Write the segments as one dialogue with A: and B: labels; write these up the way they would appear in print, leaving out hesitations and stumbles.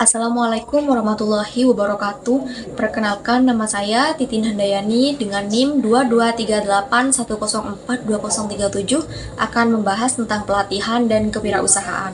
A: Assalamualaikum warahmatullahi wabarakatuh. Perkenalkan, nama saya Titin Handayani dengan NIM 2238104237 akan membahas tentang pelatihan dan kewirausahaan.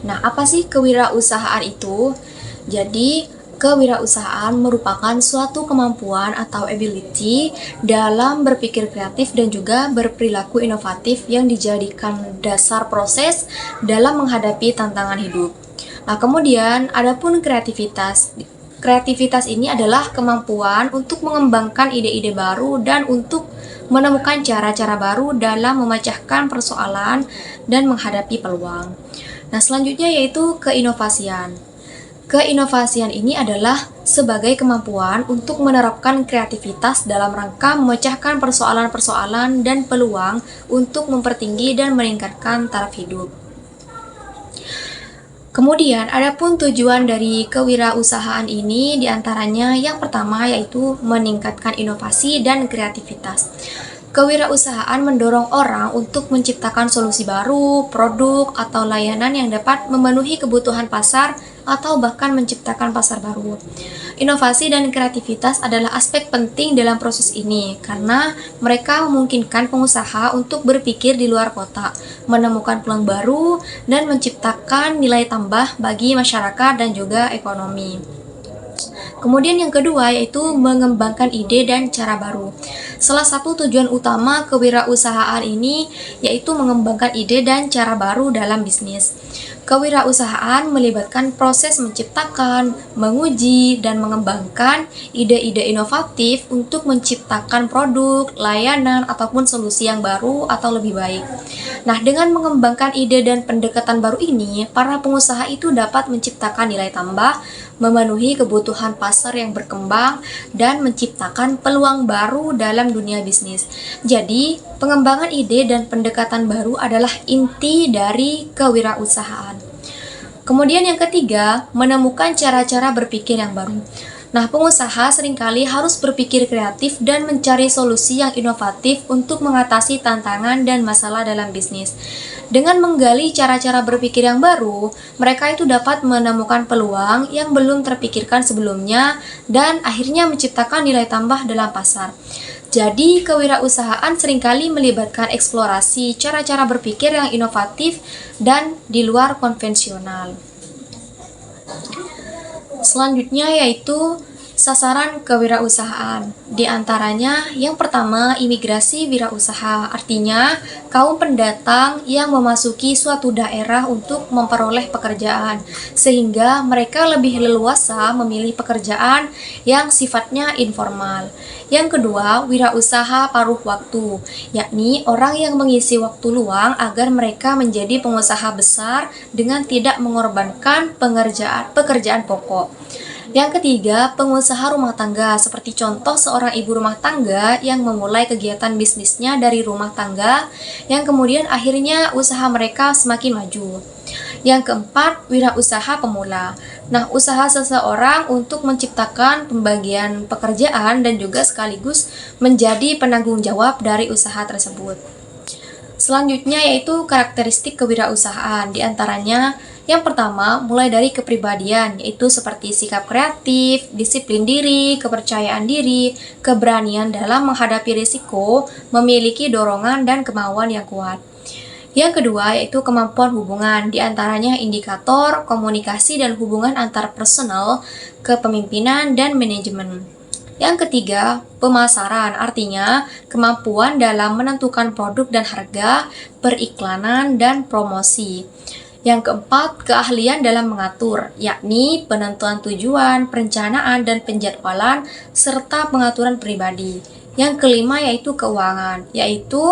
A: Nah, apa sih kewirausahaan itu? Jadi, kewirausahaan merupakan suatu kemampuan atau ability dalam berpikir kreatif dan juga berperilaku inovatif yang dijadikan dasar proses dalam menghadapi tantangan hidup. Nah, kemudian adapun kreativitas. Kreativitas ini adalah kemampuan untuk mengembangkan ide-ide baru dan untuk menemukan cara-cara baru dalam memecahkan persoalan dan menghadapi peluang. Nah, selanjutnya yaitu keinovasian. Keinovasian ini adalah sebagai kemampuan untuk menerapkan kreativitas dalam rangka memecahkan persoalan-persoalan dan peluang untuk mempertinggi dan meningkatkan taraf hidup. Kemudian, adapun tujuan dari kewirausahaan ini diantaranya yang pertama yaitu meningkatkan inovasi dan kreativitas. Kewirausahaan mendorong orang untuk menciptakan solusi baru, produk, atau layanan yang dapat memenuhi kebutuhan pasar atau bahkan menciptakan pasar baru. Inovasi dan kreativitas adalah aspek penting dalam proses ini karena mereka memungkinkan pengusaha untuk berpikir di luar kotak, menemukan peluang baru, dan menciptakan nilai tambah bagi masyarakat dan juga ekonomi. Kemudian yang kedua yaitu mengembangkan ide dan cara baru. Salah satu tujuan utama kewirausahaan ini yaitu mengembangkan ide dan cara baru dalam bisnis. Kewirausahaan melibatkan proses menciptakan, menguji, dan mengembangkan ide-ide inovatif untuk menciptakan produk, layanan, ataupun solusi yang baru atau lebih baik. Nah, dengan mengembangkan ide dan pendekatan baru ini, para pengusaha itu dapat menciptakan nilai tambah, memenuhi kebutuhan pasar yang berkembang, dan menciptakan peluang baru dalam dunia bisnis. Jadi, pengembangan ide dan pendekatan baru adalah inti dari kewirausahaan. Kemudian yang ketiga, menemukan cara-cara berpikir yang baru. Nah, pengusaha seringkali harus berpikir kreatif dan mencari solusi yang inovatif untuk mengatasi tantangan dan masalah dalam bisnis. Dengan menggali cara-cara berpikir yang baru, mereka itu dapat menemukan peluang yang belum terpikirkan sebelumnya dan akhirnya menciptakan nilai tambah dalam pasar. Jadi, kewirausahaan seringkali melibatkan eksplorasi cara-cara berpikir yang inovatif dan di luar konvensional. Selanjutnya yaitu sasaran kewirausahaan. Di antaranya yang pertama imigrasi wirausaha, artinya kaum pendatang yang memasuki suatu daerah untuk memperoleh pekerjaan, sehingga mereka lebih leluasa memilih pekerjaan yang sifatnya informal. Yang kedua, wirausaha paruh waktu, yakni orang yang mengisi waktu luang agar mereka menjadi pengusaha besar dengan tidak mengorbankan pekerjaan pokok. Yang ketiga, pengusaha rumah tangga, seperti contoh seorang ibu rumah tangga yang memulai kegiatan bisnisnya dari rumah tangga, yang kemudian akhirnya usaha mereka semakin maju. Yang keempat, wirausaha pemula. Nah, usaha seseorang untuk menciptakan pembagian pekerjaan dan juga sekaligus menjadi penanggung jawab dari usaha tersebut. Selanjutnya yaitu karakteristik kewirausahaan, diantaranya yang pertama, mulai dari kepribadian, yaitu seperti sikap kreatif, disiplin diri, kepercayaan diri, keberanian dalam menghadapi risiko, memiliki dorongan dan kemauan yang kuat. Yang kedua, yaitu kemampuan hubungan, diantaranya indikator, komunikasi, dan hubungan antar personal, kepemimpinan, dan manajemen. Yang ketiga, pemasaran, artinya kemampuan dalam menentukan produk dan harga, periklanan, dan promosi. Yang keempat, keahlian dalam mengatur, yakni penentuan tujuan, perencanaan, dan penjadwalan, serta pengaturan pribadi. Yang kelima yaitu keuangan, yaitu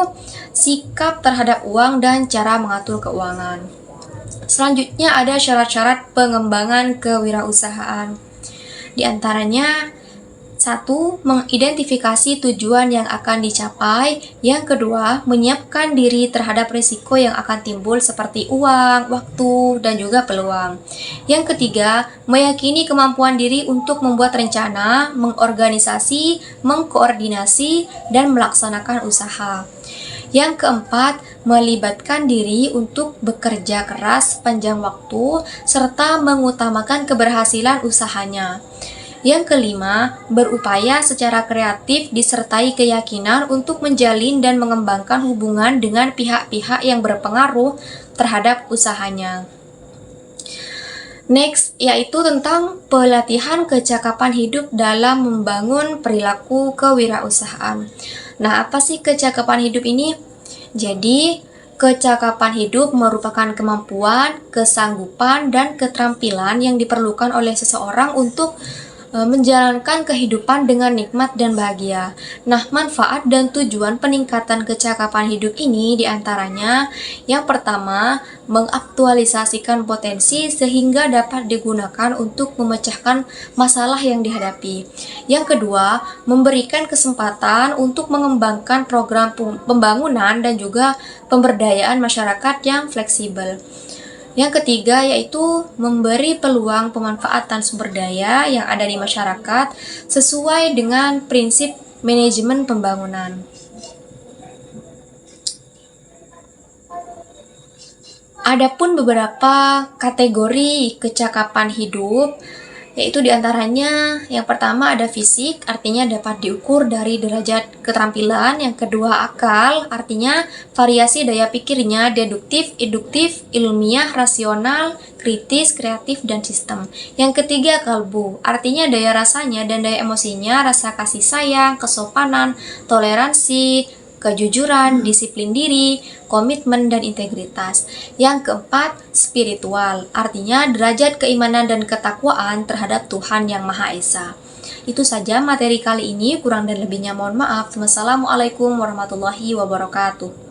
A: sikap terhadap uang dan cara mengatur keuangan. Selanjutnya ada syarat-syarat pengembangan kewirausahaan. Di antaranya, 1. Mengidentifikasi tujuan yang akan dicapai. Yang kedua, menyiapkan diri terhadap risiko yang akan timbul seperti uang, waktu, dan juga peluang. Yang ketiga, meyakini kemampuan diri untuk membuat rencana, mengorganisasi, mengkoordinasi, dan melaksanakan usaha. Yang keempat, melibatkan diri untuk bekerja keras sepanjang waktu serta mengutamakan keberhasilan usahanya. Yang kelima, berupaya secara kreatif disertai keyakinan untuk menjalin dan mengembangkan hubungan dengan pihak-pihak yang berpengaruh terhadap usahanya. Next, yaitu tentang pelatihan kecakapan hidup dalam membangun perilaku kewirausahaan. Nah, apa sih kecakapan hidup ini? Jadi, kecakapan hidup merupakan kemampuan, kesanggupan, dan keterampilan yang diperlukan oleh seseorang untuk menjalankan kehidupan dengan nikmat dan bahagia. Nah, manfaat dan tujuan peningkatan kecakapan hidup ini diantaranya yang pertama, mengaktualisasikan potensi sehingga dapat digunakan untuk memecahkan masalah yang dihadapi. Yang kedua, memberikan kesempatan untuk mengembangkan program pembangunan dan juga pemberdayaan masyarakat yang fleksibel. Yang ketiga yaitu memberi peluang pemanfaatan sumber daya yang ada di masyarakat sesuai dengan prinsip manajemen pembangunan. Adapun beberapa kategori kecakapan hidup, yaitu diantaranya yang pertama ada fisik, artinya dapat diukur dari derajat keterampilan. Yang kedua akal, artinya variasi daya pikirnya deduktif, induktif, ilmiah, rasional, kritis, kreatif, dan sistem. Yang ketiga kalbu, artinya daya rasanya dan daya emosinya, rasa kasih sayang, kesopanan, toleransi, kejujuran, disiplin diri, komitmen, dan integritas. Yang keempat, spiritual, artinya derajat keimanan dan ketakwaan terhadap Tuhan Yang Maha Esa. Itu saja materi kali ini, kurang dan lebihnya mohon maaf. Wassalamualaikum warahmatullahi wabarakatuh.